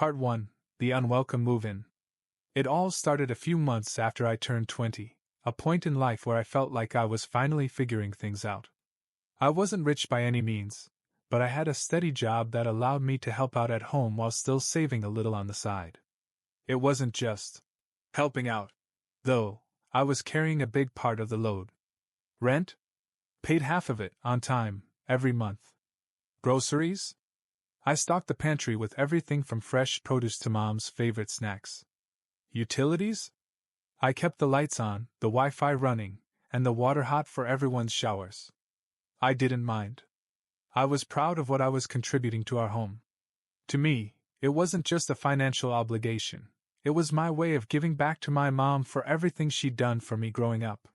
Part 1: The Unwelcome Move-In. It all started a few months after I turned 20, a point in life where I felt like I was finally figuring things out. I wasn't rich by any means, but I had a steady job that allowed me to help out at home while still saving a little on the side. It wasn't just helping out, though. I was carrying a big part of the load. Rent? Paid half of it, on time, every month. Groceries? I stocked the pantry with everything from fresh produce to Mom's favorite snacks. Utilities? I kept the lights on, the Wi-Fi running, and the water hot for everyone's showers. I didn't mind. I was proud of what I was contributing to our home. To me, it wasn't just a financial obligation. It was my way of giving back to my mom for everything she'd done for me growing up.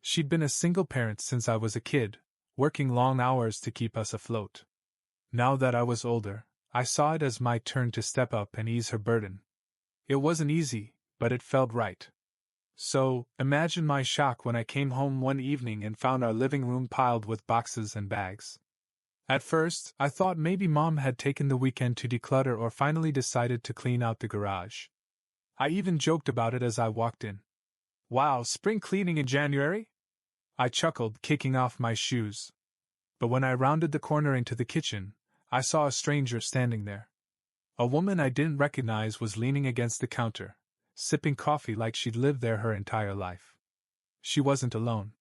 She'd been a single parent since I was a kid, working long hours to keep us afloat. Now that I was older, I saw it as my turn to step up and ease her burden. It wasn't easy, but it felt right. So, imagine my shock when I came home one evening and found our living room piled with boxes and bags. At first, I thought maybe Mom had taken the weekend to declutter or finally decided to clean out the garage. I even joked about it as I walked in. "Wow, spring cleaning in January?" I chuckled, kicking off my shoes. But when I rounded the corner into the kitchen, I saw a stranger standing there. A woman I didn't recognize was leaning against the counter, sipping coffee like she'd lived there her entire life. She wasn't alone.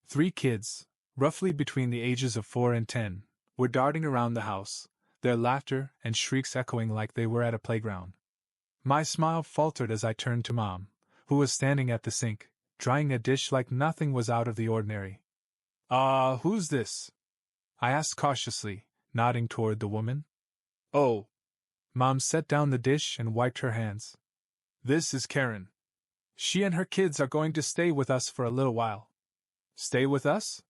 3 kids, roughly between the ages of 4 and 10, were darting around the house, their laughter and shrieks echoing like they were at a playground. My smile faltered as I turned to Mom, who was standing at the sink, drying a dish like nothing was out of the ordinary. Who's this?" I asked cautiously, nodding toward the woman. "Oh." Mom set down the dish and wiped her hands. "This is Karen. She and her kids are going to stay with us for a little while." "Stay with us?"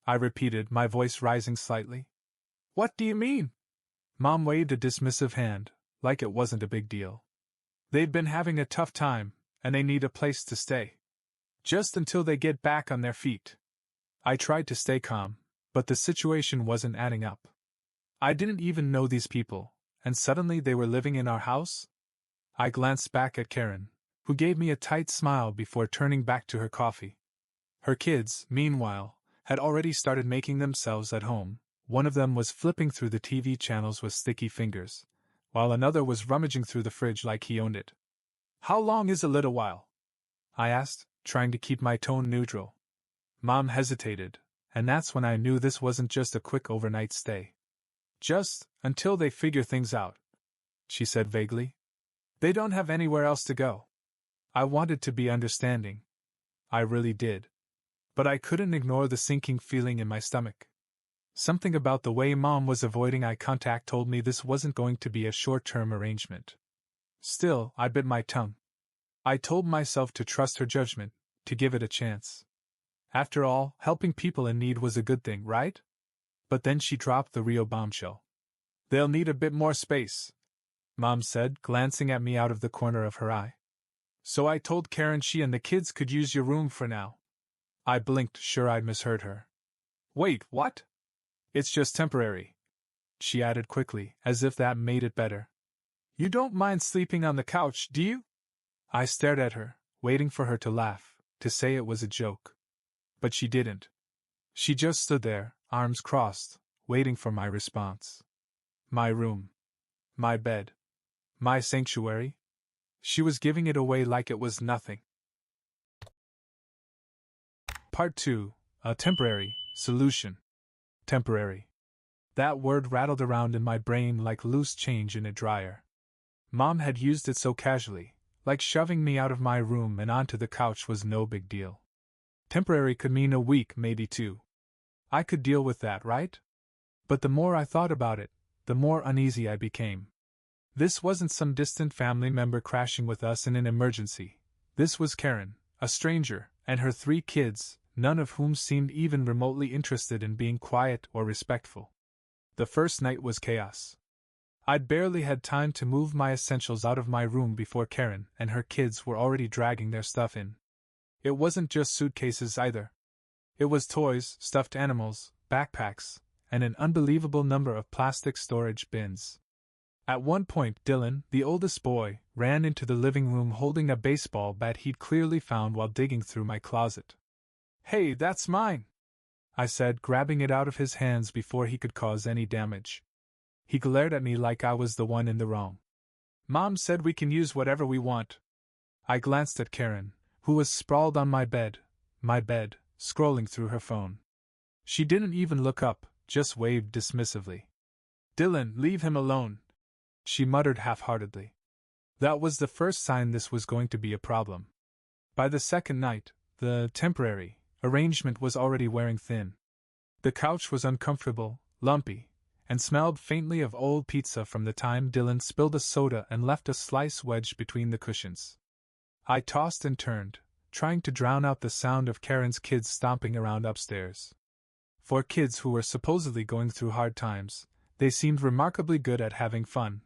I repeated, my voice rising slightly. "What do you mean?" Mom waved a dismissive hand, like it wasn't a big deal. "They've been having a tough time, and they need a place to stay. Just until they get back on their feet." I tried to stay calm, but the situation wasn't adding up. I didn't even know these people, and suddenly they were living in our house? I glanced back at Karen, who gave me a tight smile before turning back to her coffee. Her kids, meanwhile, had already started making themselves at home. One of them was flipping through the TV channels with sticky fingers, while another was rummaging through the fridge like he owned it. "How long is a little while?" I asked, trying to keep my tone neutral. Mom hesitated, and that's when I knew this wasn't just a quick overnight stay. "Just until they figure things out," she said vaguely. "They don't have anywhere else to go." I wanted to be understanding. I really did. But I couldn't ignore the sinking feeling in my stomach. Something about the way Mom was avoiding eye contact told me this wasn't going to be a short-term arrangement. Still, I bit my tongue. I told myself to trust her judgment, to give it a chance. After all, helping people in need was a good thing, right? But then she dropped the real bombshell. "They'll need a bit more space," Mom said, glancing at me out of the corner of her eye. "So I told Karen she and the kids could use your room for now." I blinked, sure I'd misheard her. "Wait, what?" "It's just temporary," she added quickly, as if that made it better. "You don't mind sleeping on the couch, do you?" I stared at her, waiting for her to laugh, to say it was a joke. But she didn't. She just stood there, arms crossed, waiting for my response. My room. My bed. My sanctuary. She was giving it away like it was nothing. Part 2: A temporary solution. Temporary. That word rattled around in my brain like loose change in a dryer. Mom had used it so casually, like shoving me out of my room and onto the couch was no big deal. Temporary could mean a week, maybe 2. I could deal with that, right? But the more I thought about it, the more uneasy I became. This wasn't some distant family member crashing with us in an emergency. This was Karen, a stranger, and her 3 kids, none of whom seemed even remotely interested in being quiet or respectful. The first night was chaos. I'd barely had time to move my essentials out of my room before Karen and her kids were already dragging their stuff in. It wasn't just suitcases either. It was toys, stuffed animals, backpacks, and an unbelievable number of plastic storage bins. At one point, Dylan, the oldest boy, ran into the living room holding a baseball bat he'd clearly found while digging through my closet. "Hey, that's mine!" I said, grabbing it out of his hands before he could cause any damage. He glared at me like I was the one in the wrong. "Mom said we can use whatever we want." I glanced at Karen, who was sprawled on my bed, scrolling through her phone. She didn't even look up, just waved dismissively. "Dylan, leave him alone," she muttered half-heartedly. That was the first sign this was going to be a problem. By the second night, the temporary arrangement was already wearing thin. The couch was uncomfortable, lumpy, and smelled faintly of old pizza from the time Dylan spilled a soda and left a slice wedged between the cushions. I tossed and turned, trying to drown out the sound of Karen's kids stomping around upstairs. For kids who were supposedly going through hard times, they seemed remarkably good at having fun,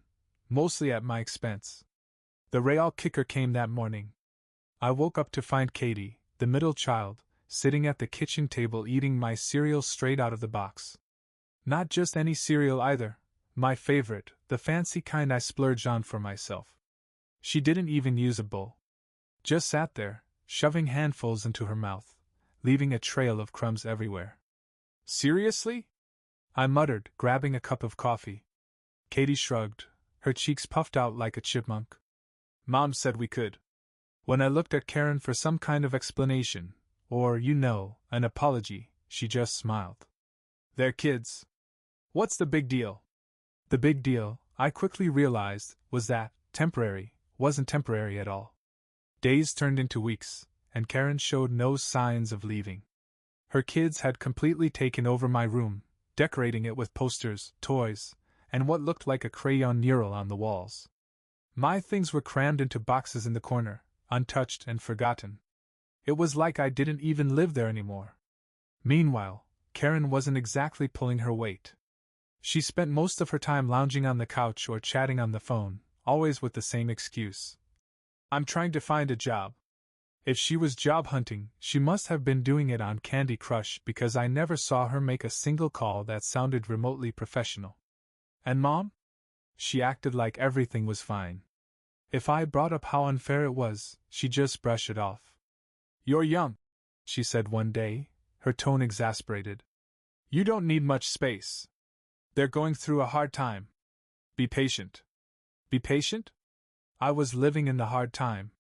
mostly at my expense. The real kicker came that morning. I woke up to find Katie, the middle child, sitting at the kitchen table eating my cereal straight out of the box. Not just any cereal either, my favorite, the fancy kind I splurge on for myself. She didn't even use a bowl. Just sat there, shoving handfuls into her mouth, leaving a trail of crumbs everywhere. "Seriously?" I muttered, grabbing a cup of coffee. Katie shrugged, her cheeks puffed out like a chipmunk. "Mom said we could." When I looked at Karen for some kind of explanation, or, an apology, she just smiled. "They're kids. What's the big deal?" The big deal, I quickly realized, was that temporary wasn't temporary at all. Days turned into weeks, and Karen showed no signs of leaving. Her kids had completely taken over my room, decorating it with posters, toys, and what looked like a crayon mural on the walls. My things were crammed into boxes in the corner, untouched and forgotten. It was like I didn't even live there anymore. Meanwhile, Karen wasn't exactly pulling her weight. She spent most of her time lounging on the couch or chatting on the phone, always with the same excuse. "I'm trying to find a job." If she was job hunting, she must have been doing it on Candy Crush because I never saw her make a single call that sounded remotely professional. And Mom? She acted like everything was fine. If I brought up how unfair it was, she just brushed it off. "You're young," she said one day, her tone exasperated. "You don't need much space. They're going through a hard time. Be patient." Be patient? I was living in the hard time.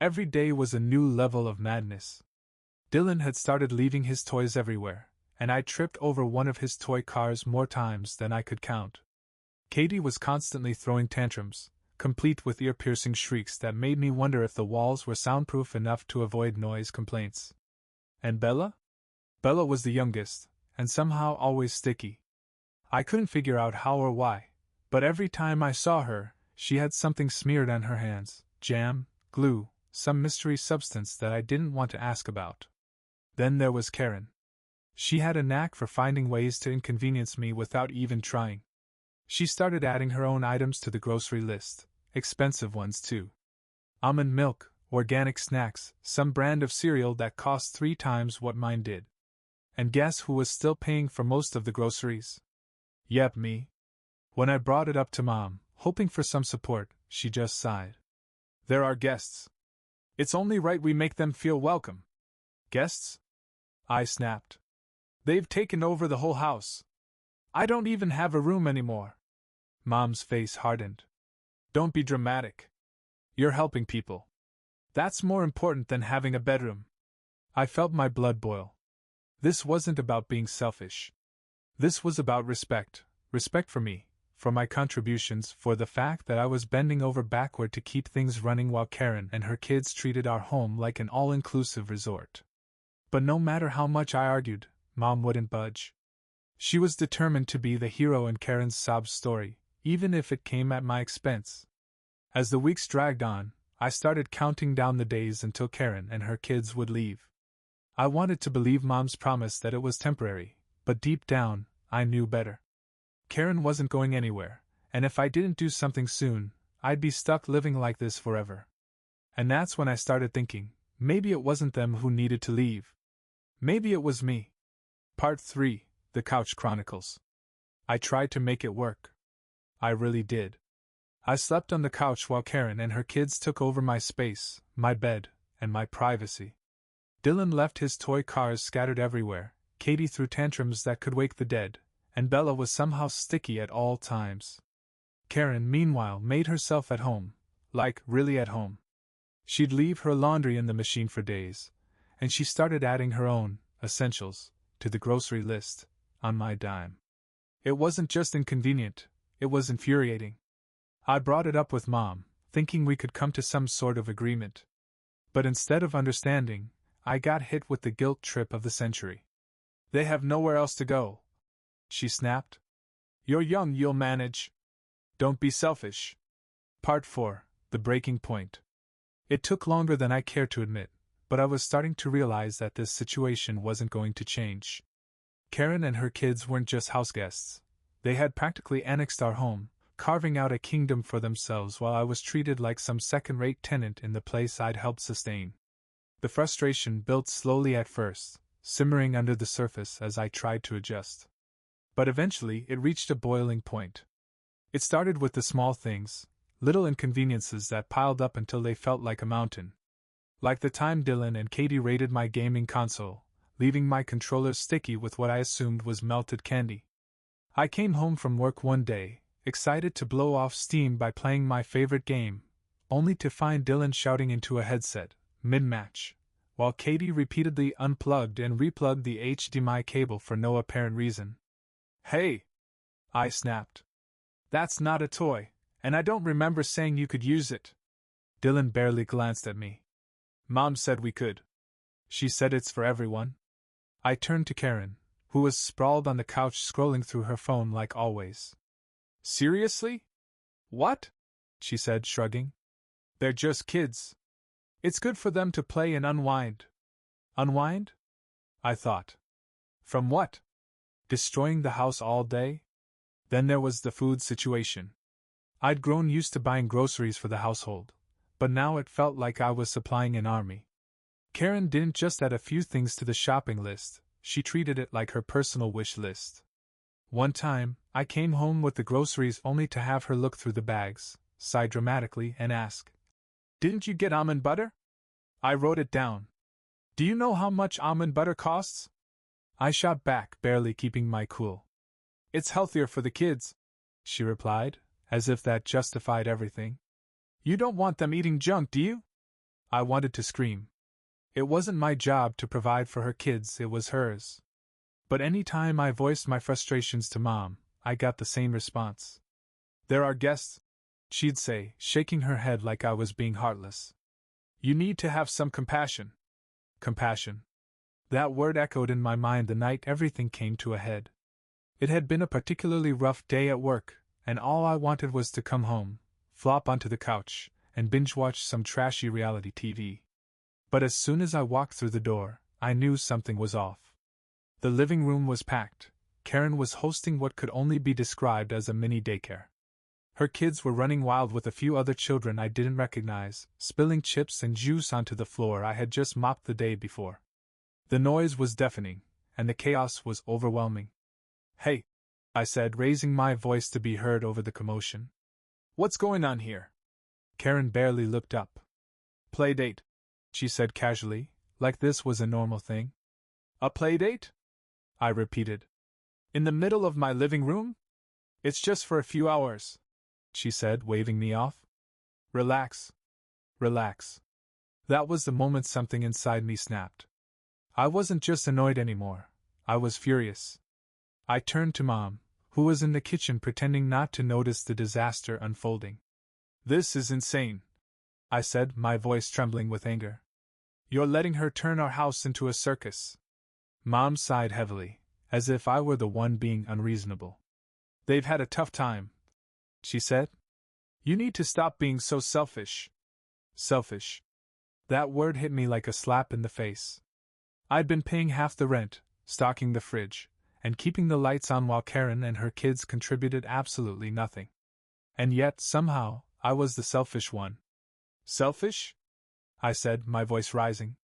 Every day was a new level of madness. Dylan had started leaving his toys everywhere, and I tripped over one of his toy cars more times than I could count. Katie was constantly throwing tantrums, complete with ear-piercing shrieks that made me wonder if the walls were soundproof enough to avoid noise complaints. And Bella? Bella was the youngest, and somehow always sticky. I couldn't figure out how or why, but every time I saw her, she had something smeared on her hands, jam, glue, some mystery substance that I didn't want to ask about. Then there was Karen. She had a knack for finding ways to inconvenience me without even trying. She started adding her own items to the grocery list, expensive ones too. Almond milk, organic snacks, some brand of cereal that cost 3 times what mine did. And guess who was still paying for most of the groceries? Yep, me. When I brought it up to Mom, hoping for some support, she just sighed. "There are guests. It's only right we make them feel welcome." "Guests?" I snapped. "They've taken over the whole house. I don't even have a room anymore." Mom's face hardened. "Don't be dramatic. You're helping people. That's more important than having a bedroom." I felt my blood boil. This wasn't about being selfish. This was about respect for me, for my contributions, for the fact that I was bending over backward to keep things running while Karen and her kids treated our home like an all-inclusive resort. But no matter how much I argued, Mom wouldn't budge. She was determined to be the hero in Karen's sob story, even if it came at my expense. As the weeks dragged on, I started counting down the days until Karen and her kids would leave. I wanted to believe Mom's promise that it was temporary, but deep down, I knew better. Karen wasn't going anywhere, and if I didn't do something soon, I'd be stuck living like this forever. And that's when I started thinking, maybe it wasn't them who needed to leave. Maybe it was me. Part 3, The Couch Chronicles. I tried to make it work. I really did. I slept on the couch while Karen and her kids took over my space, my bed, and my privacy. Dylan left his toy cars scattered everywhere, Katie threw tantrums that could wake the dead, and Bella was somehow sticky at all times. Karen, meanwhile, made herself at home, like really at home. She'd leave her laundry in the machine for days, and she started adding her own essentials to the grocery list on my dime. It wasn't just inconvenient, it was infuriating. I brought it up with Mom, thinking we could come to some sort of agreement. But instead of understanding, I got hit with the guilt trip of the century. They have nowhere else to go, she snapped. You're young, you'll manage. Don't be selfish. Part 4. The Breaking Point. It took longer than I cared to admit, but I was starting to realize that this situation wasn't going to change. Karen and her kids weren't just house guests. They had practically annexed our home, carving out a kingdom for themselves while I was treated like some second-rate tenant in the place I'd helped sustain. The frustration built slowly at first, simmering under the surface as I tried to adjust. But eventually it reached a boiling point. It started with the small things, little inconveniences that piled up until they felt like a mountain. Like the time Dylan and Katie raided my gaming console, leaving my controller sticky with what I assumed was melted candy. I came home from work one day, excited to blow off steam by playing my favorite game, only to find Dylan shouting into a headset, mid-match, while Katie repeatedly unplugged and replugged the HDMI cable for no apparent reason. Hey! I snapped. That's not a toy, and I don't remember saying you could use it. Dylan barely glanced at me. Mom said we could. She said it's for everyone. I turned to Karen, who was sprawled on the couch scrolling through her phone like always. Seriously? What? She said, shrugging. They're just kids. It's good for them to play and unwind. Unwind? I thought. From what? Destroying the house all day? Then there was the food situation. I'd grown used to buying groceries for the household, but now it felt like I was supplying an army. Karen didn't just add a few things to the shopping list, she treated it like her personal wish list. One time, I came home with the groceries only to have her look through the bags, sigh dramatically, and ask, "Didn't you get almond butter?" I wrote it down. "Do you know how much almond butter costs?" I shot back, barely keeping my cool. "It's healthier for the kids," she replied, as if that justified everything. "You don't want them eating junk, do you?" I wanted to scream. It wasn't my job to provide for her kids, it was hers. But any time I voiced my frustrations to Mom, I got the same response. "There are guests," she'd say, shaking her head like I was being heartless. "You need to have some compassion." Compassion. That word echoed in my mind the night everything came to a head. It had been a particularly rough day at work, and all I wanted was to come home, flop onto the couch, and binge-watch some trashy reality TV. But as soon as I walked through the door, I knew something was off. The living room was packed. Karen was hosting what could only be described as a mini daycare. Her kids were running wild with a few other children I didn't recognize, spilling chips and juice onto the floor I had just mopped the day before. The noise was deafening, and the chaos was overwhelming. "Hey," I said, raising my voice to be heard over the commotion. "What's going on here?" Karen barely looked up. "Play date," she said casually, like this was a normal thing. "A play date?" I repeated. "In the middle of my living room? It's just for a few hours," she said, waving me off. "Relax. Relax." That was the moment something inside me snapped. I wasn't just annoyed anymore, I was furious. I turned to Mom, who was in the kitchen pretending not to notice the disaster unfolding. "This is insane," I said, my voice trembling with anger. "You're letting her turn our house into a circus." Mom sighed heavily, as if I were the one being unreasonable. "They've had a tough time," she said. "You need to stop being so selfish." Selfish. That word hit me like a slap in the face. I'd been paying half the rent, stocking the fridge, and keeping the lights on while Karen and her kids contributed absolutely nothing. And yet, somehow, I was the selfish one. "Selfish?" I said, my voice rising.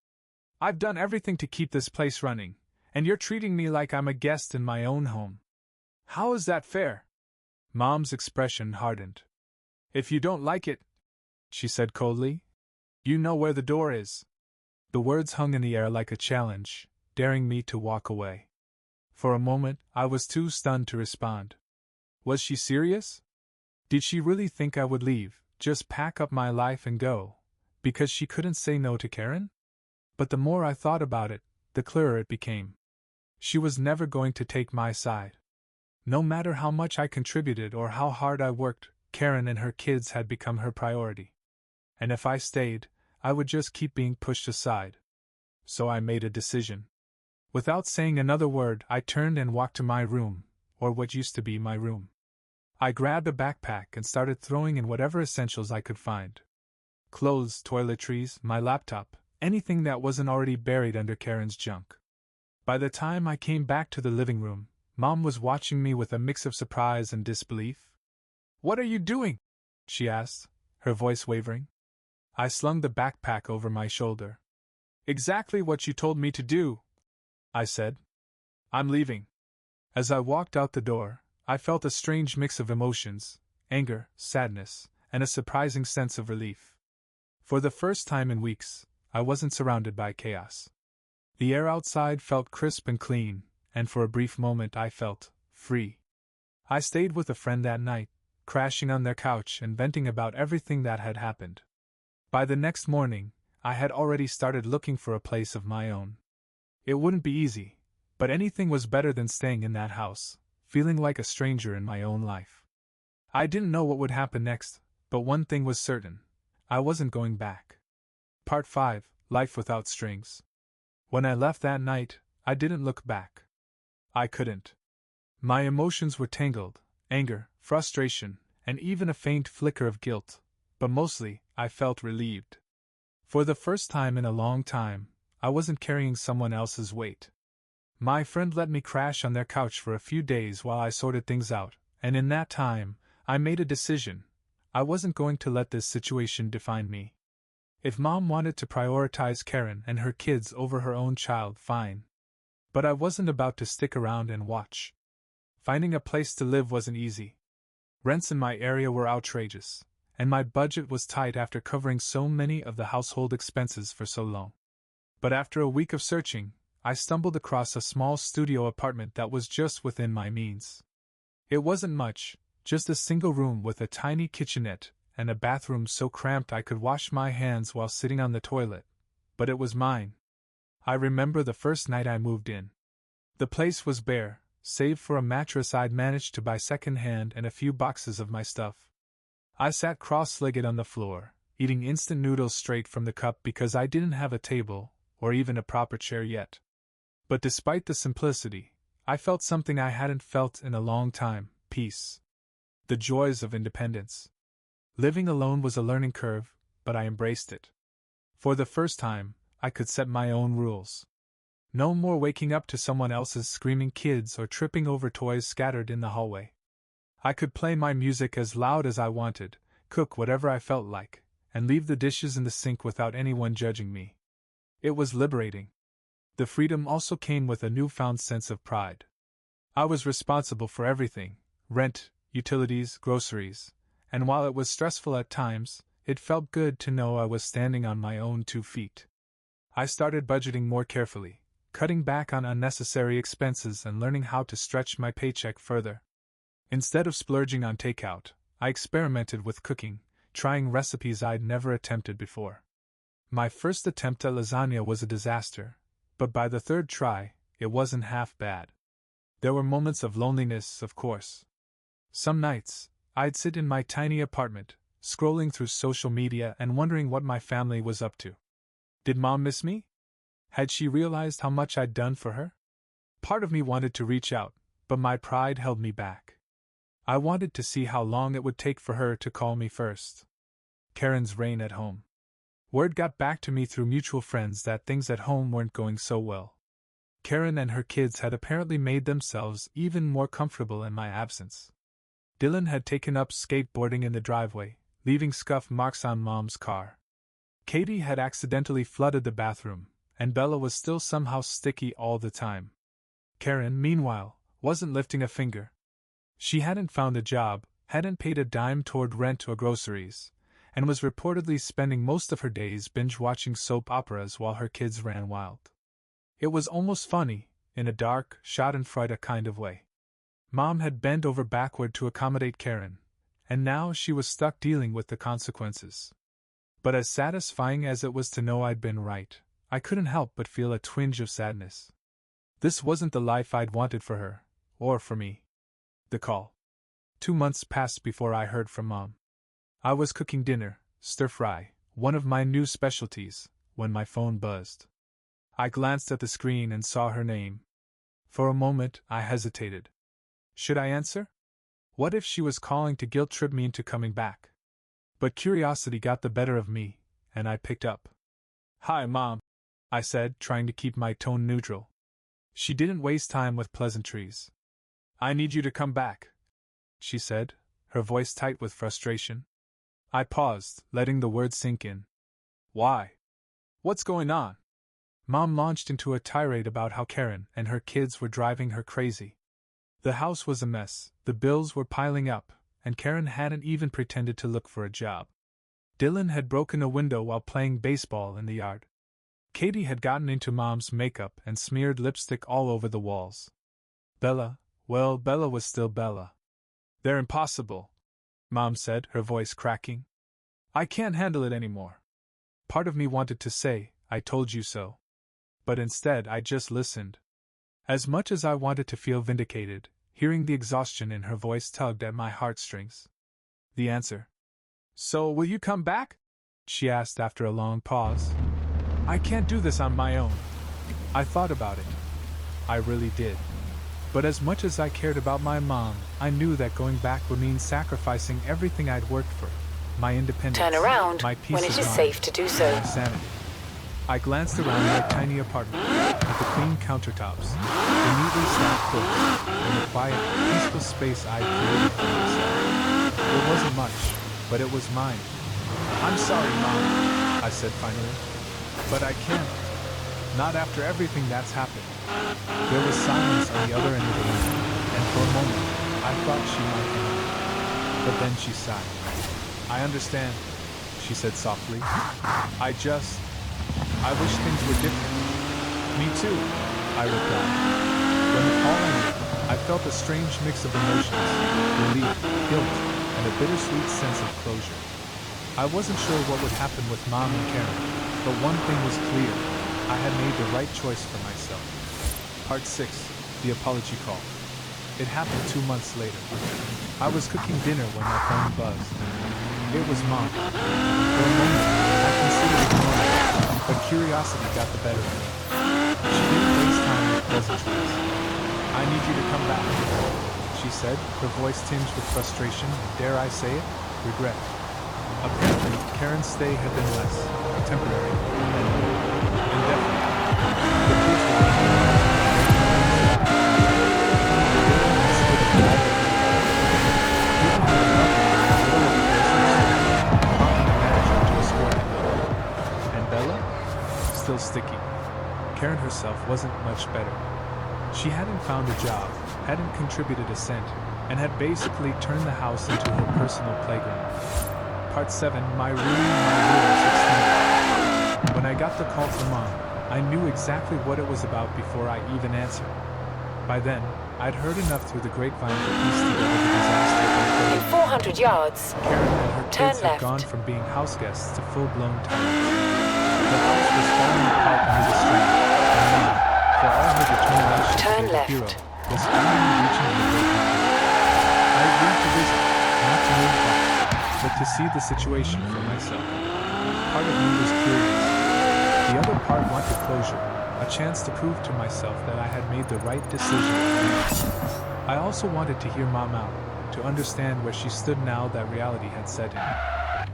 "I've done everything to keep this place running, and you're treating me like I'm a guest in my own home. How is that fair?" Mom's expression hardened. If you don't like it, she said coldly, you know where the door is. The words hung in the air like a challenge, daring me to walk away. For a moment, I was too stunned to respond. Was she serious? Did she really think I would leave, just pack up my life and go, because she couldn't say no to Karen? But the more I thought about it, the clearer it became. She was never going to take my side. No matter how much I contributed or how hard I worked, Karen and her kids had become her priority. And if I stayed, I would just keep being pushed aside. So I made a decision. Without saying another word, I turned and walked to my room, or what used to be my room. I grabbed a backpack and started throwing in whatever essentials I could find. Clothes, toiletries, my laptop, anything that wasn't already buried under Karen's junk. By the time I came back to the living room, Mom was watching me with a mix of surprise and disbelief. What are you doing? She asked, her voice wavering. I slung the backpack over my shoulder. Exactly what you told me to do, I said. I'm leaving. As I walked out the door, I felt a strange mix of emotions, anger, sadness, and a surprising sense of relief. For the first time in weeks, I wasn't surrounded by chaos. The air outside felt crisp and clean, and for a brief moment I felt free. I stayed with a friend that night, crashing on their couch and venting about everything that had happened. By the next morning, I had already started looking for a place of my own. It wouldn't be easy, but anything was better than staying in that house, feeling like a stranger in my own life. I didn't know what would happen next, but one thing was certain. I wasn't going back. Part 5, Life Without Strings. When I left that night, I didn't look back. I couldn't. My emotions were tangled, anger, frustration, and even a faint flicker of guilt, but mostly, I felt relieved. For the first time in a long time, I wasn't carrying someone else's weight. My friend let me crash on their couch for a few days while I sorted things out, and in that time, I made a decision. I wasn't going to let this situation define me. If Mom wanted to prioritize Karen and her kids over her own child, fine. But I wasn't about to stick around and watch. Finding a place to live wasn't easy. Rents in my area were outrageous, and my budget was tight after covering so many of the household expenses for so long. But after a week of searching, I stumbled across a small studio apartment that was just within my means. It wasn't much, just a single room with a tiny kitchenette and a bathroom so cramped I could wash my hands while sitting on the toilet, but it was mine. I remember the first night I moved in. The place was bare, save for a mattress I'd managed to buy secondhand and a few boxes of my stuff. I sat cross-legged on the floor, eating instant noodles straight from the cup because I didn't have a table, or even a proper chair yet. But despite the simplicity, I felt something I hadn't felt in a long time: peace. The joys of independence. Living alone was a learning curve, but I embraced it. For the first time, I could set my own rules. No more waking up to someone else's screaming kids or tripping over toys scattered in the hallway. I could play my music as loud as I wanted, cook whatever I felt like, and leave the dishes in the sink without anyone judging me. It was liberating. The freedom also came with a newfound sense of pride. I was responsible for everything: rent, utilities, groceries, and while it was stressful at times, it felt good to know I was standing on my own 2 feet. I started budgeting more carefully, cutting back on unnecessary expenses and learning how to stretch my paycheck further. Instead of splurging on takeout, I experimented with cooking, trying recipes I'd never attempted before. My first attempt at lasagna was a disaster, but by the third try, it wasn't half bad. There were moments of loneliness, of course. Some nights, I'd sit in my tiny apartment, scrolling through social media and wondering what my family was up to. Did Mom miss me? Had she realized how much I'd done for her? Part of me wanted to reach out, but my pride held me back. I wanted to see how long it would take for her to call me first. Karen's reign at home. Word got back to me through mutual friends that things at home weren't going so well. Karen and her kids had apparently made themselves even more comfortable in my absence. Dylan had taken up skateboarding in the driveway, leaving scuff marks on Mom's car. Katie had accidentally flooded the bathroom, and Bella was still somehow sticky all the time. Karen, meanwhile, wasn't lifting a finger. She hadn't found a job, hadn't paid a dime toward rent or groceries, and was reportedly spending most of her days binge-watching soap operas while her kids ran wild. It was almost funny, in a dark, schadenfreude kind of way. Mom had bent over backward to accommodate Karen, and now she was stuck dealing with the consequences. But as satisfying as it was to know I'd been right, I couldn't help but feel a twinge of sadness. This wasn't the life I'd wanted for her, or for me. The call. 2 months passed before I heard from Mom. I was cooking dinner, stir-fry, one of my new specialties, when my phone buzzed. I glanced at the screen and saw her name. For a moment, I hesitated. Should I answer? What if she was calling to guilt-trip me into coming back? But curiosity got the better of me, and I picked up. "Hi, Mom," I said, trying to keep my tone neutral. She didn't waste time with pleasantries. "I need you to come back," she said, her voice tight with frustration. I paused, letting the words sink in. "Why? What's going on?" Mom launched into a tirade about how Karen and her kids were driving her crazy. The house was a mess, the bills were piling up, and Karen hadn't even pretended to look for a job. Dylan had broken a window while playing baseball in the yard. Katie had gotten into Mom's makeup and smeared lipstick all over the walls. Bella was still Bella. "They're impossible," Mom said, her voice cracking. "I can't handle it anymore." Part of me wanted to say, "I told you so." But instead I just listened. As much as I wanted to feel vindicated, hearing the exhaustion in her voice tugged at my heartstrings. The answer. "So, will you come back?" she asked after a long pause. "I can't do this on my own." I thought about it. I really did. But as much as I cared about my mom, I knew that going back would mean sacrificing everything I'd worked for. My independence, Turn around my peace when it of is mind, safe to do so. my sanity. I glanced around my tiny apartment, at the clean countertops, the neatly stacked books, and the quiet, peaceful space I'd created for myself. It wasn't much, but it was mine. "I'm sorry, Mom," I said finally. "But I can't. Not after everything that's happened." There was silence on the other end of the room, and for a moment, I thought she might end. But then she sighed. "I understand," she said softly. I wish things were different." "Me too," I replied. When the call ended, I felt a strange mix of emotions, relief, guilt, and a bittersweet sense of closure. I wasn't sure what would happen with Mom and Karen, but one thing was clear: I had made the right choice for myself. Part 6, The Apology Call. It happened 2 months later. I was cooking dinner when my phone buzzed. It was Mom. For a moment, I considered ignoring it, but curiosity got the better of me. She didn't waste time with pleasantries. "I need you to come back," she said, her voice tinged with frustration and, dare I say it, regret. Apparently, Karen's stay had been less temporary than indefinite. The kids were still sticky. Karen herself wasn't much better. She hadn't found a job, hadn't contributed a cent, and had basically turned the house into her personal playground. Part 7, My Room, My Rules Extended. When I got the call from Mom, I knew exactly what it was about before I even answered. By then, I'd heard enough through the grapevine to piece together the disaster. In 400 yards, Karen and her turn kids had left. gone from being house guests to full-blown tenants. The house was falling apart near the street, and Mom, for all her determination Turn to be a left. hero, was finally reaching the breaking point. I agreed to visit, not to move back, but to see the situation for myself. Part of me was curious. The other part wanted closure, a chance to prove to myself that I had made the right decision. I also wanted to hear Mom out, to understand where she stood now that reality had set in.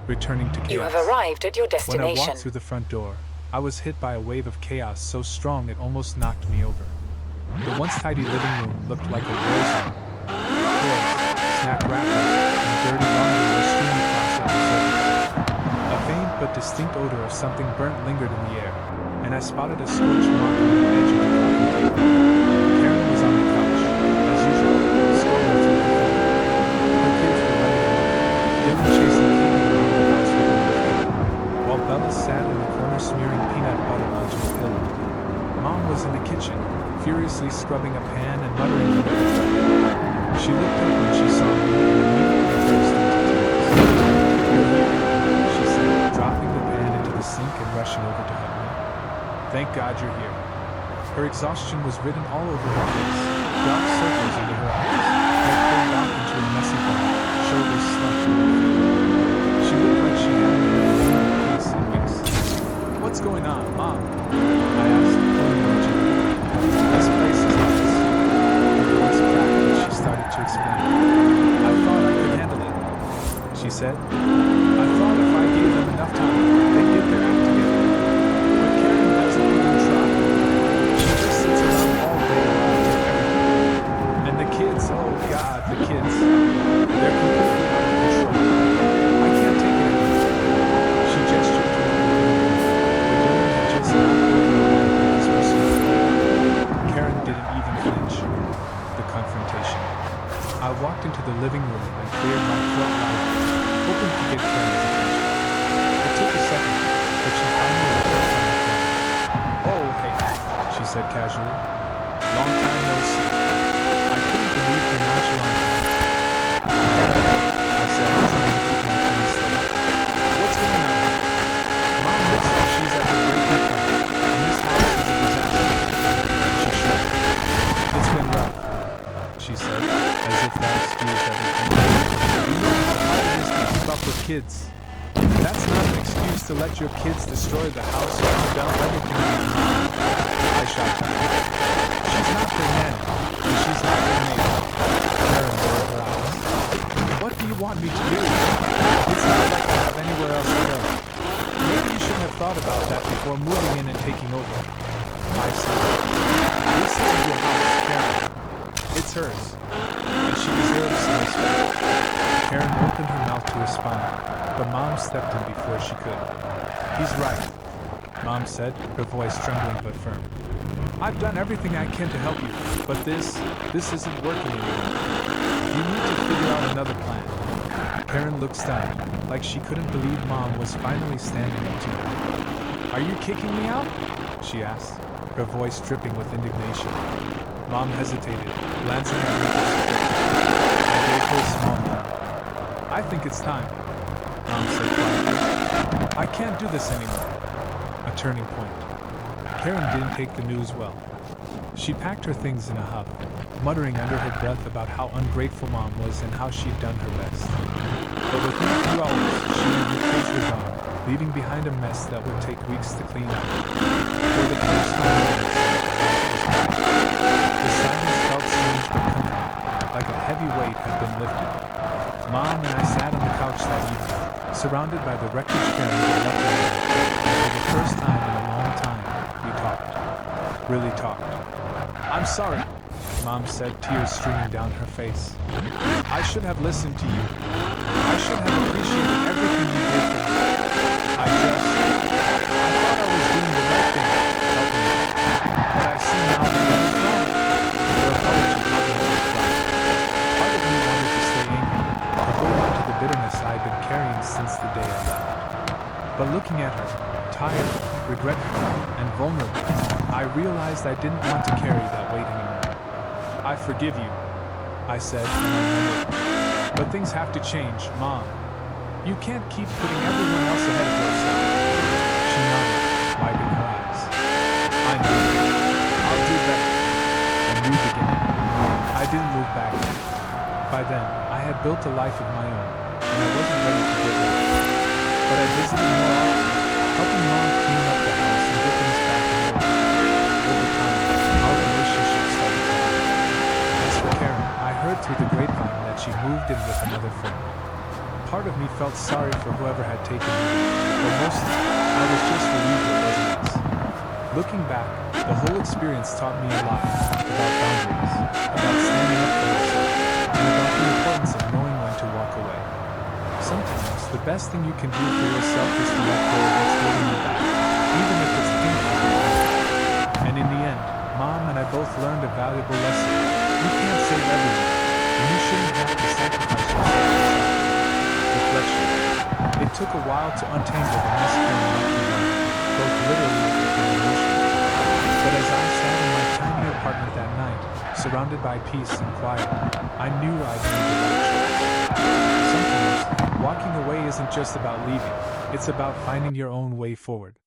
Returning to chaos. You have arrived at your When I destination. walked through the front door, I was hit by a wave of chaos so strong it almost knocked me over. The once tidy living room looked like a war zone. Toys, snack wrappers, and dirty laundry were strewn across every surface. A faint but distinct odor of something burnt lingered in the air, and I spotted a scorch mark on the edge of the coffee table. Karen was on the couch, as usual, scrolling through her phone. Her kids were sat in the corner smearing peanut butter onto a pillow. Mom was in the kitchen, furiously scrubbing a pan and muttering under her breath. She looked up when she saw me and immediately burst into tears. "You're here," she said, dropping the pan into the sink and rushing over to hug me. "Thank God you're here." Her exhaustion was written all over her face, dark circles under her eyes, hair pulled back into a messy bun, shoulders slumped to her feet. She looked like she hadn't been in one piece in weeks. "What's going on, Mom?" I asked, pulling her gently. "This place is nuts." Her voice cracked as she started to explain. "I thought I could handle it," she said. "I thought if I gave them enough time, they'd get their act together. But Karen doesn't even try. She just sits around all day while I do everything. And the kids, oh God, the kids. They're completely out of control. I can't take it anymore." She gestured toward the living room. The woman had just knocked over a lamp with his whistle. Karen didn't even flinch. The confrontation. I walked into the living room and cleared my throat loudly, hoping to get Karen's attention. It took a second, but she finally looked up from her phone. "Oh, hey," she said casually. "Long time no see." I couldn't believe her nonchalant tone. I said, trying to keep my tongue straight. "What's going on?" "Mom looks like she's at the breaking point, and this house is a disaster." She shrugged. "It's been rough," she said, as if that excused everything. "You know how hard it is to keep up with kids. That's not an excuse to let your kids destroy the house and dump everything on your mom." I shot back. "She's not their nanny, and she's not their neighbor." Karen rolled her eyes. "What do you want me to do? It's not like I have anywhere else to go. Maybe you should have thought about that before moving in and taking over." I said, "This isn't your house, Karen. It's hers, and she deserves some respect." Karen opened her mouth to respond, but Mom stepped in before she could. "He's right," Mom said, her voice trembling but firm. "I've done everything I can to help you, but this isn't working anymore. You need to figure out another plan." Karen looked stunned, like she couldn't believe Mom was finally standing up to her. "Are you kicking me out?" she asked, her voice dripping with indignation. Mom hesitated, glancing at me for support. I gave her a small nod. "I think it's time," Mom said quietly. "I can't do this anymore." A turning point. Karen didn't take the news well. She packed her things in a huff, muttering under her breath about how ungrateful Mom was and how she'd done her best. But within a few hours, she and her kids were gone, leaving behind a mess that would take weeks to clean up. For the first time, the silence felt strange but comforting, like a heavy weight had been lifted. Mom and I sat on the couch that evening, surrounded by the wreckage Karen had left behind, and for the first time in a long time, we talked. Really talked. "I'm sorry," Mom said, tears streaming down her face. "I should have listened to you. I should have appreciated everything you did for me. I thought I was doing the right thing, helping you. But I see now that I was wrong." Her apology caught me off guard. Part of me wanted to stay angry, to hold on to the bitterness I'd been carrying since the day I left. But looking at her, tired, regretful, and vulnerable, I realized I didn't want to carry that weight anymore. "I forgive you," I said, and I remembered. "But things have to change, Mom. You can't keep putting everyone else ahead of yourself." She nodded, wiping her eyes. "I know. I'll do better." And move again. I didn't move back then. By then, I had built a life of my own, and I wasn't ready to get rid of it. But I visited more often, helping Mom clean up the house and get things back in order. Over time, our relationship started to happen. As for Karen, I heard through the grapevine that she moved in with another friend. Part of me felt sorry for whoever had taken her, but mostly, I was just relieved it wasn't us. Looking back, the whole experience taught me a lot about boundaries, about standing up for yourself, and about the importance of knowing when to walk away. Sometimes, the best thing you can do for yourself is to let go of what's holding you back, even if it's painful. And in the end, Mom and I both learned a valuable lesson. You can't save everyone, and you shouldn't have to sacrifice yourself. Reflection. It took a while to untangle the mess Karen left behind. both literally and emotionally. But as I sat in my tiny apartment that night, surrounded by peace and quiet, I knew I'd made the right choice. Sometimes, walking away isn't just about leaving, it's about finding your own way forward.